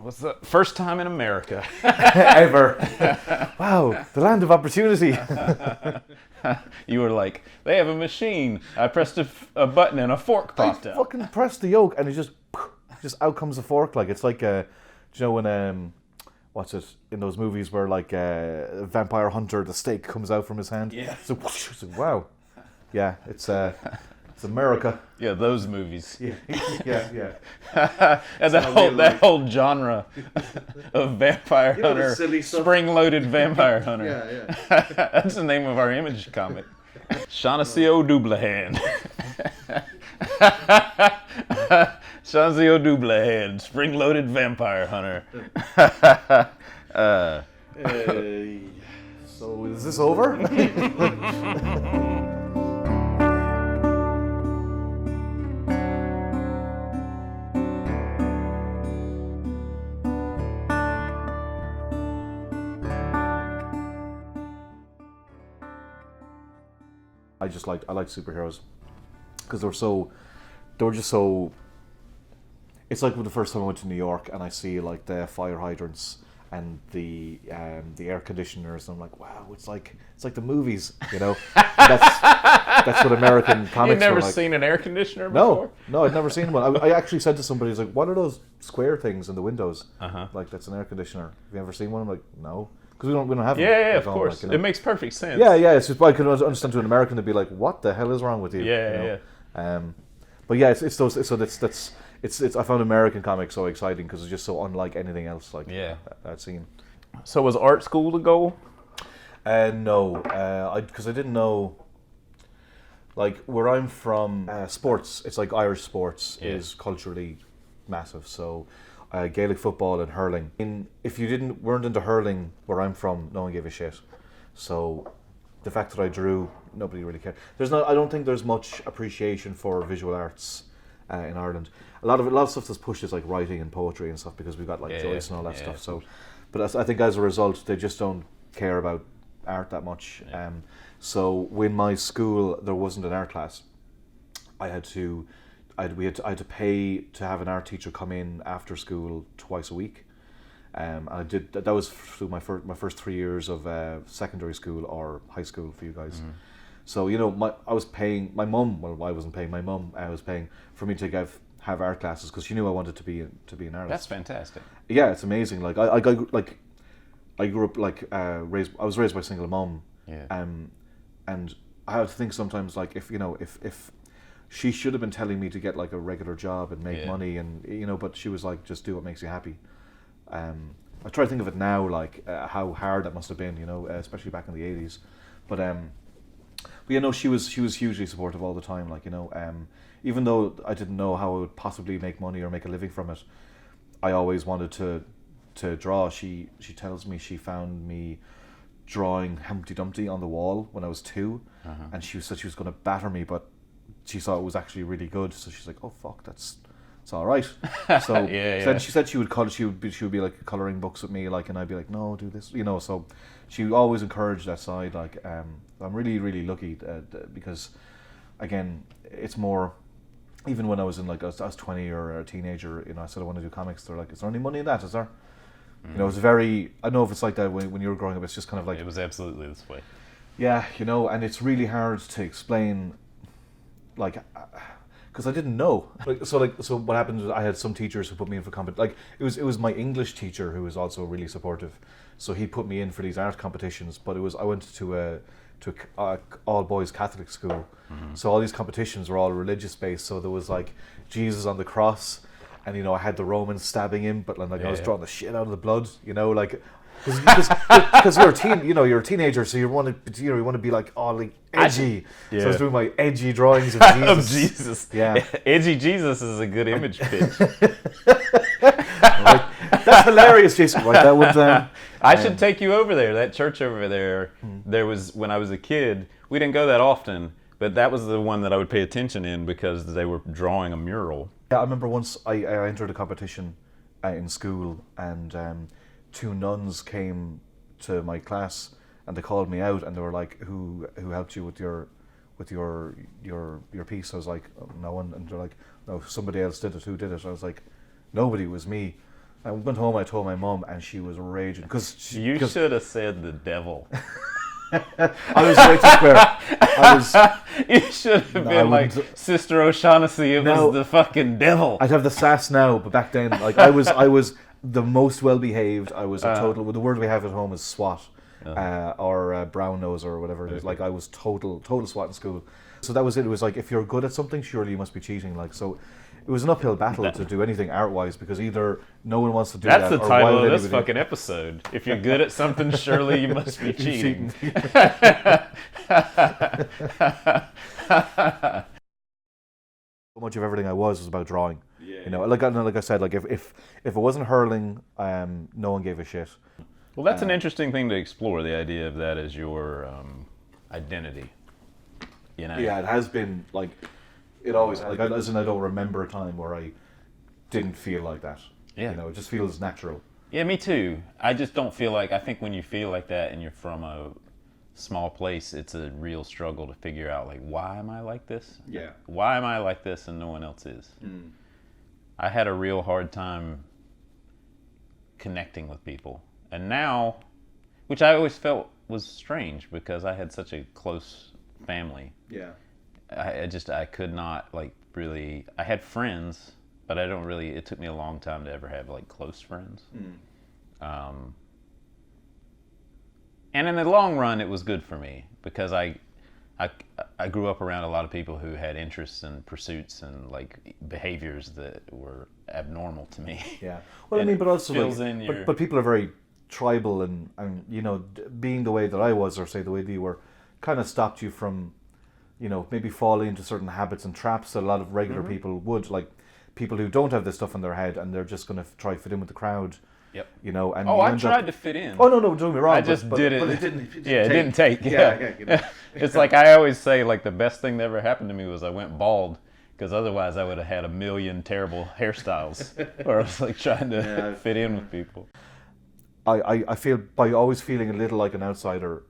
What's the first time in America? Ever. Wow, the land of opportunity. You were like, they have a machine. I pressed a button and a fork popped out. Fucking pressed the yolk and it just out comes a fork. Like, it's like, do you know when, what's it, in those movies where like a vampire hunter, the steak comes out from his hand? Yeah. So, it's like, wow. Yeah, it's America. Yeah, those movies. Yeah. And that whole genre of vampire hunter, spring-loaded vampire hunter. Yeah. That's the name of our Image comic. Shaughnessy O'Doublehan. Shaughnessy O'Doublehan, spring-loaded vampire hunter. So is this over? I like superheroes because they were just so. It's like the first time I went to New York and I see like the fire hydrants and the air conditioners, and I'm like, wow, it's like the movies, you know. That's what American comics. You've never are like. seen an air conditioner before? No, I'd never seen one. I actually said to somebody, "He's like, what are those square things in the windows? Like, that's an air conditioner. Have you ever seen one?" I'm like, no. Because we don't have them. Yeah, of course. Like, you know? It makes perfect sense. Yeah. It's just I could understand to an American to be like, "What the hell is wrong with you?" Yeah. But yeah, it's those. So it's. I found American comics so exciting because it's just so unlike anything else. Like I'd seen. So was art school the goal? No, because I didn't know. Like where I'm from, sports. It's like Irish sports is culturally massive. So. Gaelic football and hurling. If you weren't into hurling where I'm from, no one gave a shit. So the fact that I drew, nobody really cared. I don't think there's much appreciation for visual arts in Ireland. A lot of stuff that's pushed is like writing and poetry and stuff because we've got like Joyce and all that stuff. So, but I think as a result, they just don't care about art that much. Yeah. So when my school there wasn't an art class, I had to pay to have an art teacher come in after school twice a week, and I did that was through my first 3 years of secondary school or high school for you guys. So you know, I was paying my mum. Well, I wasn't paying my mum. I was paying for me to have art classes because she knew I wanted to be an artist. That's fantastic. Yeah, it's amazing. Like I grew up like raised. I was raised by a single mum. Yeah. And I have to think sometimes like if she should have been telling me to get like a regular job and make money, and you know, but she was like, just do what makes you happy. I try to think of it now, like how hard that must have been, you know, especially back in the 80s. But you know, she was hugely supportive all the time. Like, you know, even though I didn't know how I would possibly make money or make a living from it, I always wanted to draw. She tells me she found me drawing Humpty Dumpty on the wall when I was 2, and she said she was going to batter me, but she saw it was actually really good, so she's like, "Oh fuck, it's all right." So then she said she would be like coloring books with me, like, and I'd be like, "No, do this," you know. So she always encouraged that side. Like, I'm really really lucky because, again, it's more. Even when I was in like I was 20 or a teenager, you know, I said I want to do comics. They're like, "Is there any money in that? Is there?" You know, it's very. I don't know if it's like that when you were growing up. It's just kind of like it was absolutely this way. Yeah, you know, and it's really hard to explain. Like, because I didn't know. So what happened was I had some teachers who put me in for like it was my English teacher who was also really supportive. So he put me in for these art competitions. But I went to a all boys Catholic school. So all these competitions were all religious based. So there was like Jesus on the cross, and you know I had the Romans stabbing him, but like I was drawing the shit out of the blood. You know, like. Because you're a teenager, so you want to be like all like edgy. So I was doing my edgy drawings of Jesus. Of Jesus. Yeah. Edgy Jesus is a good image pitch. Like, that's hilarious, Jason. Right, that would. I should take you over there. That church over there. There was when I was a kid. We didn't go that often, but that was the one that I would pay attention in because they were drawing a mural. Yeah, I remember once I entered a competition in school, and 2 nuns came to my class and they called me out and they were like, who helped you with your piece? I was like, oh, no one. And they're like, no, somebody else did it. Who did it? I was like, nobody, it was me. I went home. I told my mum, and she was raging because You should have said the devil. I was way too square. You should have been like Sister O'Shaughnessy. It was the fucking devil. I'd have the sass now, but back then, like I was the most well behaved. I was a total. The word we have at home is swat, or brown nose or whatever it is. Like I was total swat in school. So that was it. It was like if you're good at something, surely you must be cheating. Like so. It was an uphill battle to do anything art-wise because either no one wants to do That's that. That's the title of this fucking episode. If you're good at something, surely you must be cheating. So much of everything I was about drawing. You know, like I said, like if it wasn't hurling, no one gave a shit. Well, that's an interesting thing to explore. The idea of that as your identity. You know. Yeah, it has been like. It always, like, as in I don't remember a time where I didn't feel like that. Yeah. You know, it just feels natural. Yeah, me too. I just don't feel like, I think when you feel like that and you're from a small place, it's a real struggle to figure out, like, why am I like this? Yeah. Why am I like this and no one else is? I had a real hard time connecting with people. And now, which I always felt was strange because I had such a close family. Yeah. I could not like really, I had friends, but I don't really, it took me a long time to ever have like close friends. And in the long run, it was good for me because I grew up around a lot of people who had interests and pursuits and like behaviors that were abnormal to me. Yeah. Well, I mean, but also, like, but people are very tribal and you know, being the way that I was, or say the way that you were, kind of stopped you from, you know, maybe falling into certain habits and traps that a lot of regular people would, like people who don't have this stuff in their head and they're just going to try to fit in with the crowd. Yep. You know, and I tried to fit in. Oh no, don't get me wrong. I just did it. But it didn't. It didn't take. Yeah. You know. It's like I always say, like the best thing that ever happened to me was I went bald because otherwise I would have had a million terrible hairstyles where I was like trying to fit in with people. I feel by always feeling a little like an outsider,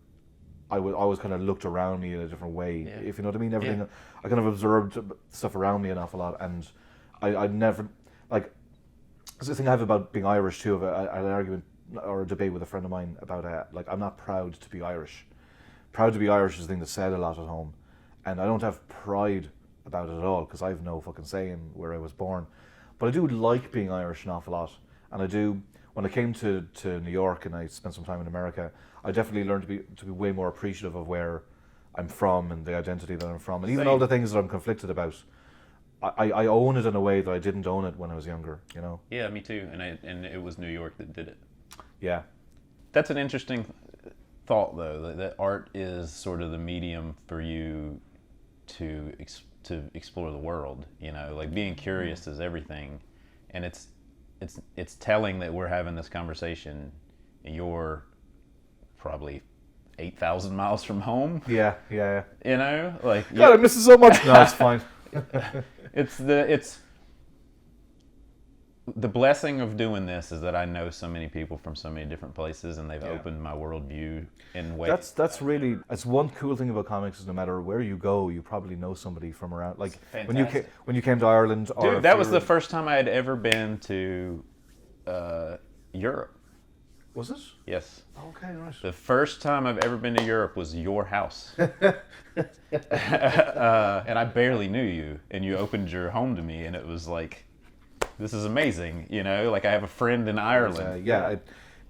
I would always kind of looked around me in a different way, if you know what I mean. Everything, I kind of observed stuff around me an awful lot, and I never, like, it's the thing I have about being Irish too. I had an argument or a debate with a friend of mine about, like, I'm not proud to be Irish. Proud to be Irish is a thing that's said a lot at home, and I don't have pride about it at all, because I have no fucking say in where I was born. But I do like being Irish an awful lot, and I do, when I came to New York and I spent some time in America, I definitely learned to be way more appreciative of where I'm from and the identity that I'm from, and even all the things that I'm conflicted about. I own it in a way that I didn't own it when I was younger, you know. Yeah, me too. And it was New York that did it. Yeah, that's an interesting thought, though. That art is sort of the medium for you to explore the world. You know, like being curious is everything, and it's telling that we're having this conversation. And you're probably 8,000 miles from home. Yeah. You know, like God, I miss it so much. No, it's fine. It's the blessing of doing this is that I know so many people from so many different places, and they've opened my worldview in ways. That's really, it's one cool thing about comics is no matter where you go, you probably know somebody from around. Like when you came to Ireland, dude, that was the first time I had ever been to Europe. Was it? Yes. Okay, right. The first time I've ever been to Europe was your house. And I barely knew you, and you opened your home to me, and it was like, this is amazing, you know? Like, I have a friend in Ireland.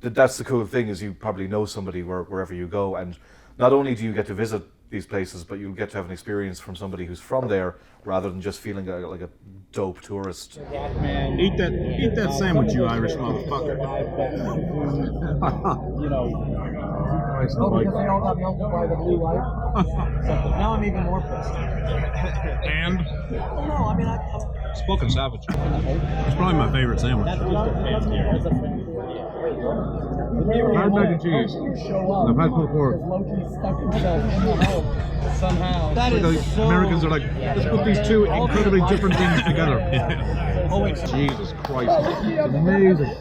That's the cool thing, is you probably know somebody wherever you go, and not only do you get to visit these places, but you'll get to have an experience from somebody who's from there, rather than just feeling like a dope tourist. Eat that sandwich, you Irish motherfucker. You know, because they all got melted by the blue light. Now I'm even more pissed. And? Well, no, I mean, I'm spoken savage. It's probably my favorite sandwich. I've had mac and cheese. I've had pulled pork. Somehow. That like is so... Americans are like, let's put these two incredibly different things together. Oh, it's Jesus Christ. It's amazing.